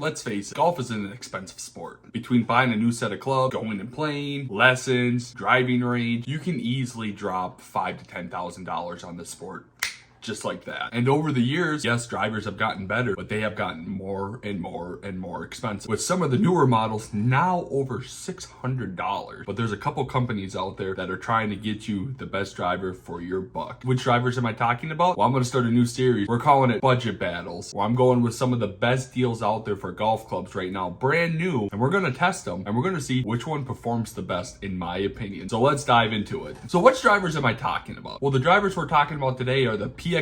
Let's face it, golf is an expensive sport. Between buying a new set of clubs, going and playing, lessons, driving range, you can easily drop $5,000 to $10,000 on this sport. Just like that. And over the years, yes, drivers have gotten better, but they have gotten more and more and more expensive. With some of the newer models now over $600. But there's a couple companies out there that are trying to get you the best driver for your buck. Which drivers am I talking about? Well, I'm going to start a new series. We're calling it Budget Battles, where I'm going with some of the best deals out there for golf clubs right now, brand new, and we're going to test them and we're going to see which one performs the best in my opinion. So let's dive into it. So which drivers am I talking about? Well, the drivers we're talking about today are the PXG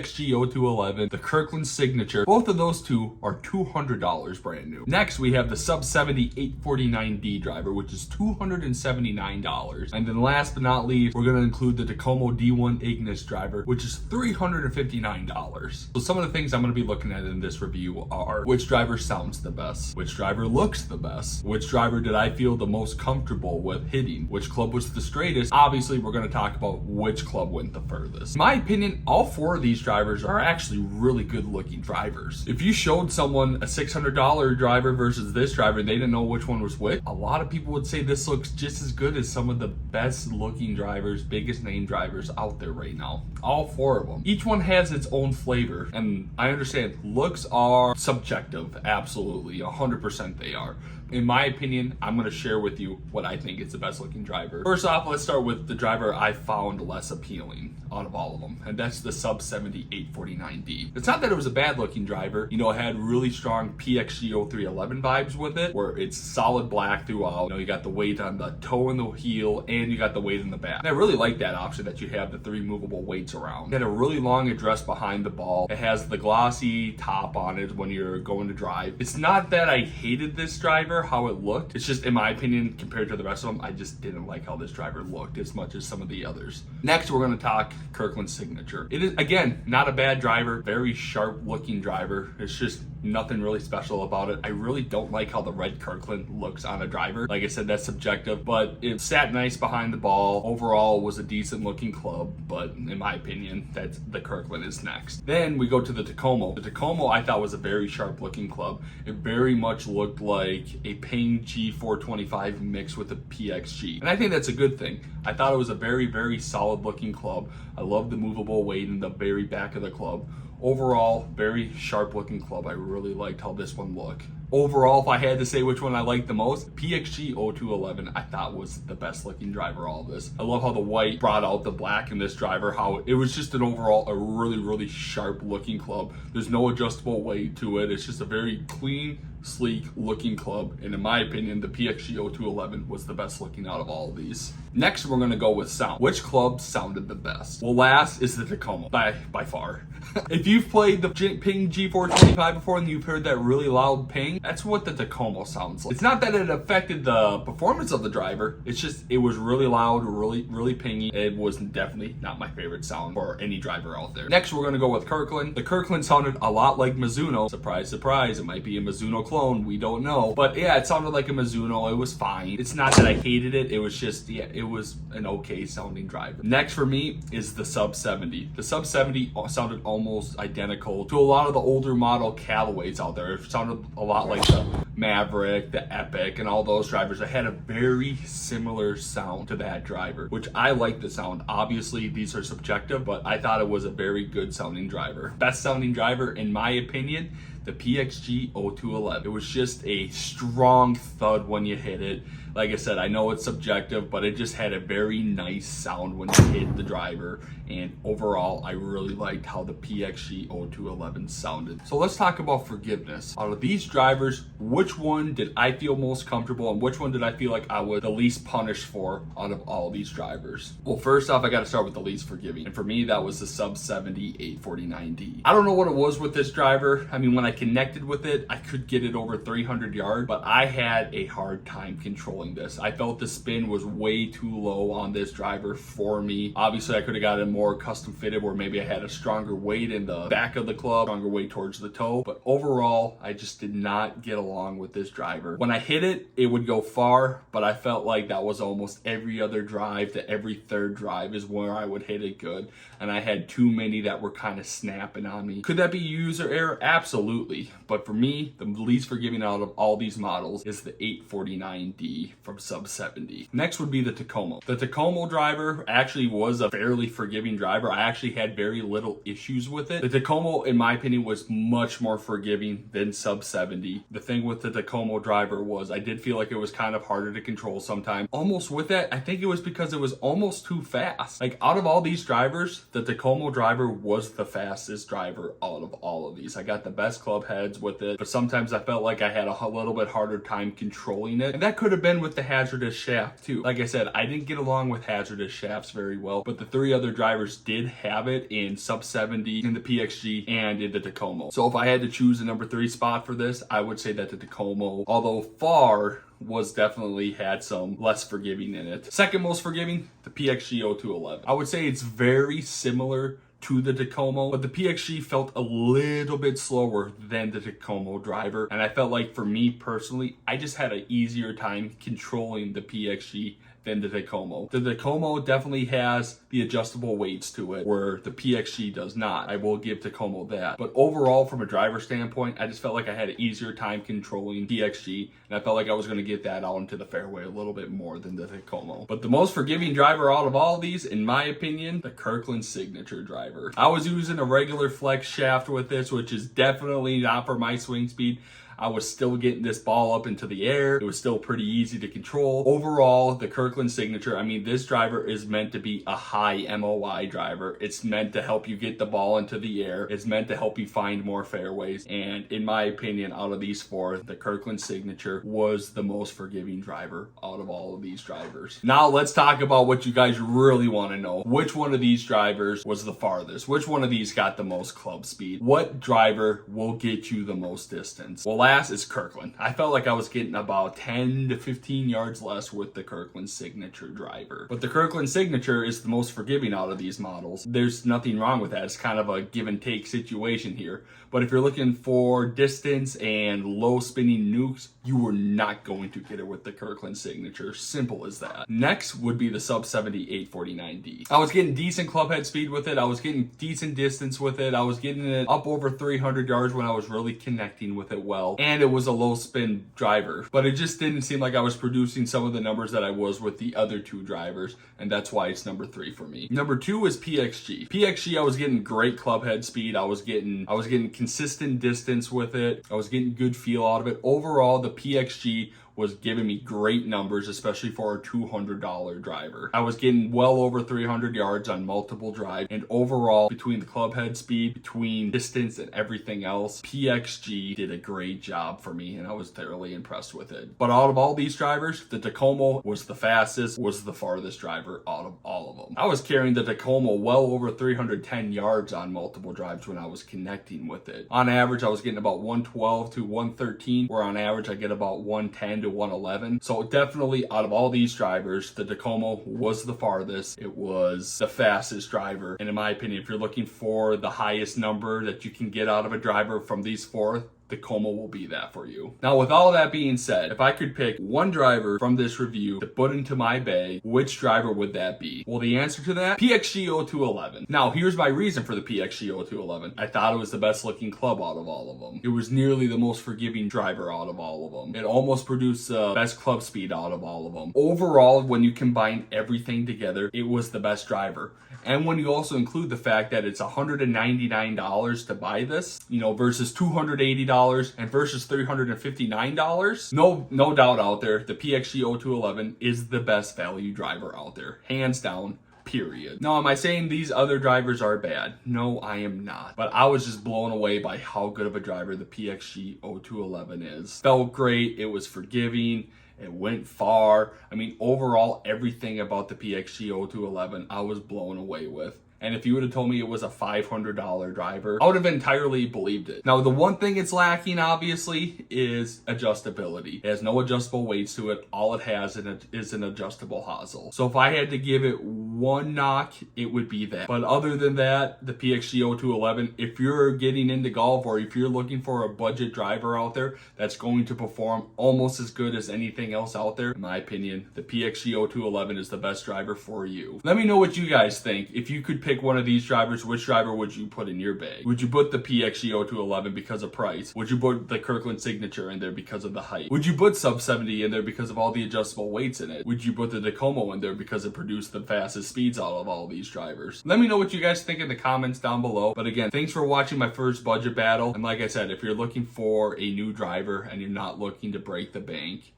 0211, the Kirkland Signature. Both of those two are $200 brand new. Next, we have the sub 70 849D driver, which is $279. And then last but not least, we're going to include the Takomo D1 Ignis driver, which is $359. So some of the things I'm going to be looking at in this review are which driver sounds the best, which driver looks the best, which driver did I feel the most comfortable with hitting, which club was the straightest. Obviously, we're going to talk about which club went the furthest. In my opinion, all four of these drivers are actually really good looking drivers. If you showed someone a $600 driver versus this driver and they didn't know which one was which, a lot of people would say this looks just as good as some of the best looking drivers, biggest name drivers out there right now. All four of them. Each one has its own flavor, and I understand looks are subjective, absolutely, 100% they are. In my opinion, I'm going to share with you what I think is the best looking driver. First off, let's start with the driver I found less appealing out of all of them, and that's the sub 70 849D. It's not that it was a bad looking driver, you know, it had really strong PXG 0311 vibes with it, where it's solid black throughout. You know, you got the weight on the toe and the heel, and you got the weight in the back. And I really like that option that you have the three movable weights around. It had a really long address behind the ball. It has the glossy top on it when you're going to drive. It's not that I hated this driver, how it looked. It's just, in my opinion, compared to the rest of them, I just didn't like how this driver looked as much as some of the others. Next, we're going to talk Kirkland Signature. It is, again, not a bad driver, very sharp looking driver. It's just nothing really special about it. I really don't like how the red Kirkland looks on a driver. Like I said, that's subjective, but it sat nice behind the ball. Overall, was a decent looking club, but in my opinion, that's the Kirkland is next. Then we go to the Takomo. The Takomo I thought was a very sharp looking club. It very much looked like a PXG 425 mixed with a PXG. And I think that's a good thing. I thought it was a very, very solid looking club. I love the movable weight in the very back of the club. Overall, very sharp looking club. I really liked how this one looked. Overall, if I had to say which one I liked the most, PXG 0211 I thought was the best looking driver all of this. I love how the white brought out the black in this driver, how it was just an overall a really, really sharp looking club. There's no adjustable weight to it. It's just a very clean, sleek looking club, and in my opinion, the PXG 0211 was the best looking out of all of these. Next, we're going to go with sound. Which club sounded the best? Well, last is the Takomo by far. If you've played the Ping G425 before and you've heard that really loud ping, that's what the Takomo sounds like. It's not that it affected the performance of the driver, it's just it was really loud, really pingy. It was definitely not my favorite sound for any driver out there. Next, we're going to go with Kirkland. The Kirkland sounded a lot like Mizuno. Surprise, surprise, it might be a Mizuno clone, we don't know. But yeah, it sounded like a Mizuno. It was fine. It's not that I hated it, it was just, yeah, it was an okay sounding driver. Next for me is the sub 70. The sub 70 sounded almost identical to a lot of the older model Callaways out there. It sounded a lot like the Maverick, the Epic, and all those drivers. It had a very similar sound to that driver, which I like the sound. Obviously, these are subjective, but I thought it was a very good sounding driver. Best sounding driver, in my opinion, the PXG 0211. It was just a strong thud when you hit it. Like I said, I know it's subjective, but it just had a very nice sound when you hit the driver. And overall, I really liked how the PXG 0211 sounded. So let's talk about forgiveness. Out of these drivers, which one did I feel most comfortable and which one did I feel like I was the least punished for out of all these drivers? Well, first off, I got to start with the least forgiving. And for me, that was the sub 70 849D. I don't know what it was with this driver. I mean, when I connected with it, I could get it over 300 yards, but I had a hard time controlling this. I felt the spin was way too low on this driver for me. Obviously, I could have got it more custom fitted where maybe I had a stronger weight in the back of the club, stronger weight towards the toe, but overall, I just did not get along with this driver. When I hit it, it would go far, but I felt like that was almost every other drive to every third drive is where I would hit it good, and I had too many that were kind of snapping on me. Could that be user error? Absolutely. Absolutely. But for me, the least forgiving out of all these models is the 849D from sub 70. Next would be the Takomo. The Takomo driver actually was a fairly forgiving driver. I actually had very little issues with it. The Takomo, in my opinion, was much more forgiving than sub 70. The thing with the Takomo driver was I did feel like it was kind of harder to control sometimes. Almost with that, I think it was because it was almost too fast. Like out of all these drivers, the Takomo driver was the fastest driver out of all of these. I got the best club heads with it, but sometimes I felt like I had a little bit harder time controlling it. And that could have been with the hazardous shaft too. Like I said, I didn't get along with hazardous shafts very well, but the three other drivers did have it in sub 70, in the PXG, and in the Takomo. So if I had to choose a number 3 spot for this, I would say that the Takomo, although far, was definitely had some less forgiving in it. Second most forgiving, the PXG 0211. I would say it's very similar to the Takomo, but the PXG felt a little bit slower than the Takomo driver, and I felt like for me personally, I just had an easier time controlling the PXG than the Takomo. The Takomo definitely has the adjustable weights to it, where the PXG does not. I will give Takomo that. But overall, from a driver standpoint, I just felt like I had an easier time controlling PXG, and I felt like I was going to get that out into the fairway a little bit more than the Takomo. But the most forgiving driver out of all of these, in my opinion, the Kirkland signature driver. I was using a regular flex shaft with this, which is definitely not for my swing speed. I was still getting this ball up into the air. It was still pretty easy to control. Overall, the Kirkland signature, I mean, this driver is meant to be a high MOI driver. It's meant to help you get the ball into the air. It's meant to help you find more fairways. And in my opinion, out of these four, the Kirkland signature was the most forgiving driver out of all of these drivers. Now let's talk about what you guys really want to know. Which one of these drivers was the farthest? Which one of these got the most club speed? What driver will get you the most distance? Well, last is Kirkland. I felt like I was getting about 10 to 15 yards less with the Kirkland signature driver. But the Kirkland signature is the most forgiving out of these models. There's nothing wrong with that. It's kind of a give and take situation here. But if you're looking for distance and low spinning nukes, you are not going to get it with the Kirkland signature. Simple as that. Next would be the sub 70 849D. I was getting decent club head speed with it. I was getting decent distance with it. I was getting it up over 300 yards when I was really connecting with it well. And it was a low spin driver. But it just didn't seem like I was producing some of the numbers that I was with the other two drivers. And that's why it's number 3 for me. Number 2 is PXG. PXG, I was getting great club head speed. I was getting consistent distance with it. I was getting good feel out of it. Overall, the PXG was giving me great numbers, especially for a $200 driver. I was getting well over 300 yards on multiple drives, and overall, between the club head speed, between distance and everything else, PXG did a great job for me, and I was thoroughly impressed with it. But out of all these drivers, the Takomo was the fastest, was the farthest driver out of all of them. I was carrying the Takomo well over 310 yards on multiple drives when I was connecting with it. On average, I was getting about 112 to 113, where on average, I get about 110 to 111. So definitely out of all these drivers, the Takomo was the farthest. It was the fastest driver. And in my opinion, if you're looking for the highest number that you can get out of a driver from these four, the Takomo will be that for you. Now, with all that being said, if I could pick one driver from this review to put into my bag, which driver would that be? Well, the answer to that, PXG 0211. Now, here's my reason for the PXG 0211. I thought it was the best looking club out of all of them. It was nearly the most forgiving driver out of all of them. It almost produced the best club speed out of all of them. Overall, when you combine everything together, it was the best driver. And when you also include the fact that it's $199 to buy this, versus $280 and versus $359, no doubt out there, the PXG 0211 is the best value driver out there, hands down. Period. Now, am I saying these other drivers are bad? No, I am not. But I was just blown away by how good of a driver the PXG 0211 is. Felt great. It was forgiving. It went far. I mean, overall, everything about the PXG 0211 I was blown away with. And if you would have told me it was a $500 driver, I would have entirely believed it. Now, the one thing it's lacking, obviously, is adjustability. It has no adjustable weights to it. All it has is an adjustable hosel. So if I had to give it one knock, it would be that. But other than that, the PXG 0211, if you're getting into golf or if you're looking for a budget driver out there that's going to perform almost as good as anything else out there, in my opinion, the PXG 0211 is the best driver for you. Let me know what you guys think. If you could pick one of these drivers, which driver would you put in your bag? Would you put the PXG 0211 because of price? Would you put the Kirkland Signature in there because of the height? Would you put sub 70 in there because of all the adjustable weights in it? Would you put the Takomo in there because it produced the fastest speeds out of all these drivers? Let me know what you guys think in the comments down below. But again, thanks for watching my first budget battle. And like I said, if you're looking for a new driver and you're not looking to break the bank,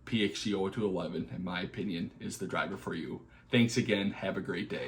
PXG 0211, in my opinion, is the driver for you. Thanks again. Have a great day.